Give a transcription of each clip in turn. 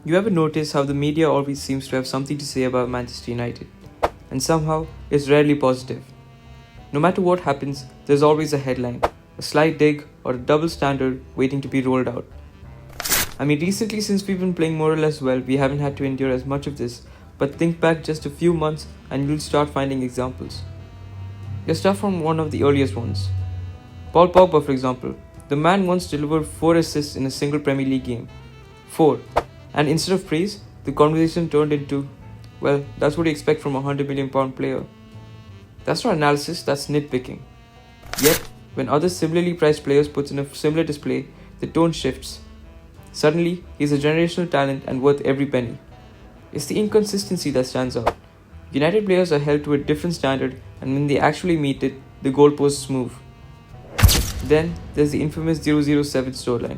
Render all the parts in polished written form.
You ever notice how the media always seems to have something to say about Manchester United? And somehow, it's rarely positive. No matter what happens, there's always a headline, a slight dig, or a double standard waiting to be rolled out. I mean, recently, since we've been playing more or less well, we haven't had to endure as much of this, but think back just a few months and you'll start finding examples. Let's start from one of the earliest ones. Paul Pogba, for example. The man once delivered 4 assists in a single Premier League game. 4. And instead of praise, the conversation turned into, well, that's what you expect from a £100 million player. That's not analysis, that's nitpicking. Yet, when other similarly priced players puts in a similar display, the tone shifts. Suddenly, he's a generational talent and worth every penny. It's the inconsistency that stands out. United players are held to a different standard, and when they actually meet it, the goalposts move. Then, there's the infamous 007 storyline.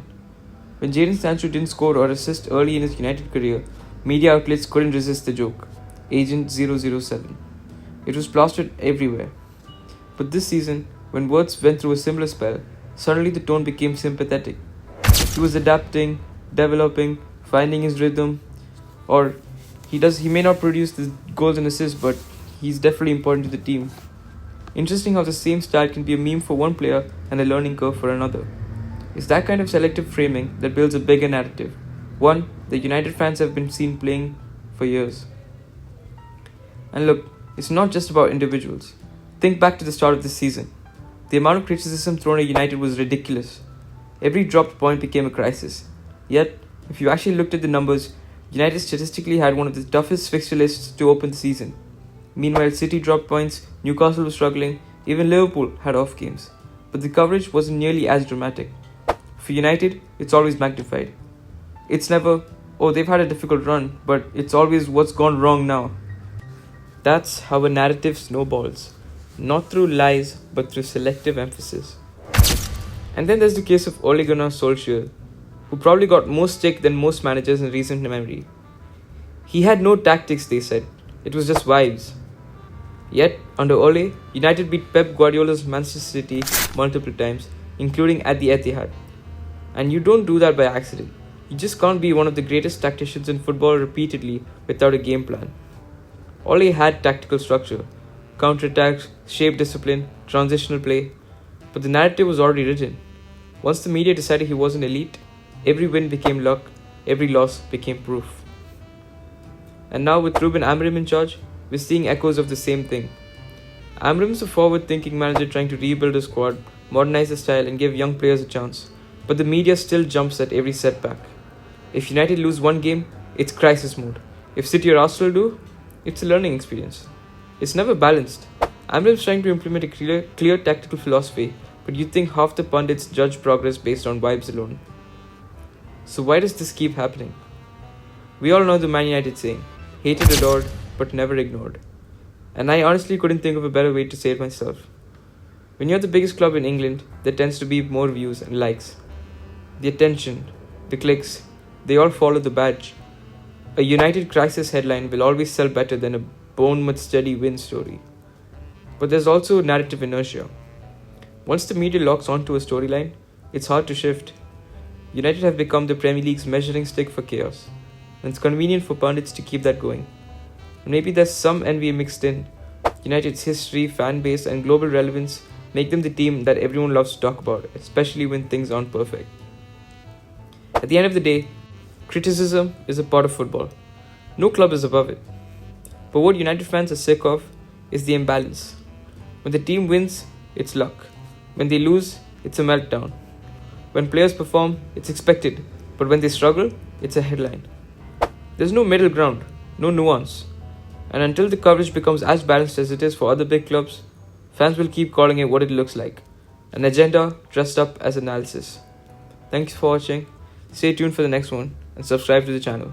When Jadon Sancho didn't score or assist early in his United career, media outlets couldn't resist the joke. Agent 007. It was plastered everywhere. But this season, when Wirtz went through a similar spell, suddenly the tone became sympathetic. He was adapting, developing, finding his rhythm, or he may not produce the goals and assists, but he's definitely important to the team. Interesting how the same style can be a meme for one player and a learning curve for another. It's that kind of selective framing that builds a bigger narrative, one that United fans have been seen playing for years. And look, it's not just about individuals. Think back to the start of this season. The amount of criticism thrown at United was ridiculous. Every dropped point became a crisis. Yet, if you actually looked at the numbers, United statistically had one of the toughest fixture lists to open the season. Meanwhile, City dropped points, Newcastle was struggling, even Liverpool had off games. But the coverage wasn't nearly as dramatic. For United, it's always magnified. It's never, oh, they've had a difficult run, but it's always what's gone wrong now. That's how a narrative snowballs. Not through lies, but through selective emphasis. And then there's the case of Ole Gunnar Solskjaer, who probably got more stick than most managers in recent memory. He had no tactics, they said. It was just vibes. Yet, under Ole, United beat Pep Guardiola's Manchester City multiple times, including at the Etihad. And you don't do that by accident. You just can't be one of the greatest tacticians in football repeatedly without a game plan. Ole had tactical structure, counter-attacks, shape discipline, transitional play, but the narrative was already written. Once the media decided he wasn't elite, every win became luck, every loss became proof. And now with Ruben Amorim in charge, we're seeing echoes of the same thing. Amorim is a forward-thinking manager trying to rebuild a squad, modernize the style and give young players a chance. But the media still jumps at every setback. If United lose one game, it's crisis mode. If City or Arsenal do, it's a learning experience. It's never balanced. Amorim's trying to implement a clear tactical philosophy, but you'd think half the pundits judge progress based on vibes alone. So why does this keep happening? We all know the Man United saying, hated, adored, but never ignored. And I honestly couldn't think of a better way to say it myself. When you're the biggest club in England, there tends to be more views and likes. The attention, the clicks, they all follow the badge. A United crisis headline will always sell better than a Bournemouth steady win story. But there's also narrative inertia. Once the media locks onto a storyline, it's hard to shift. United have become the Premier League's measuring stick for chaos, and it's convenient for pundits to keep that going. And maybe there's some envy mixed in. United's history, fan base, and global relevance make them the team that everyone loves to talk about, especially when things aren't perfect. At the end of the day, criticism is a part of football. No club is above it. But what United fans are sick of is the imbalance. When the team wins, it's luck. When they lose, it's a meltdown. When players perform, it's expected. But when they struggle, it's a headline. There's no middle ground, no nuance. And until the coverage becomes as balanced as it is for other big clubs, fans will keep calling it what it looks like. An agenda dressed up as analysis. Thanks for watching. Stay tuned for the next one and subscribe to the channel.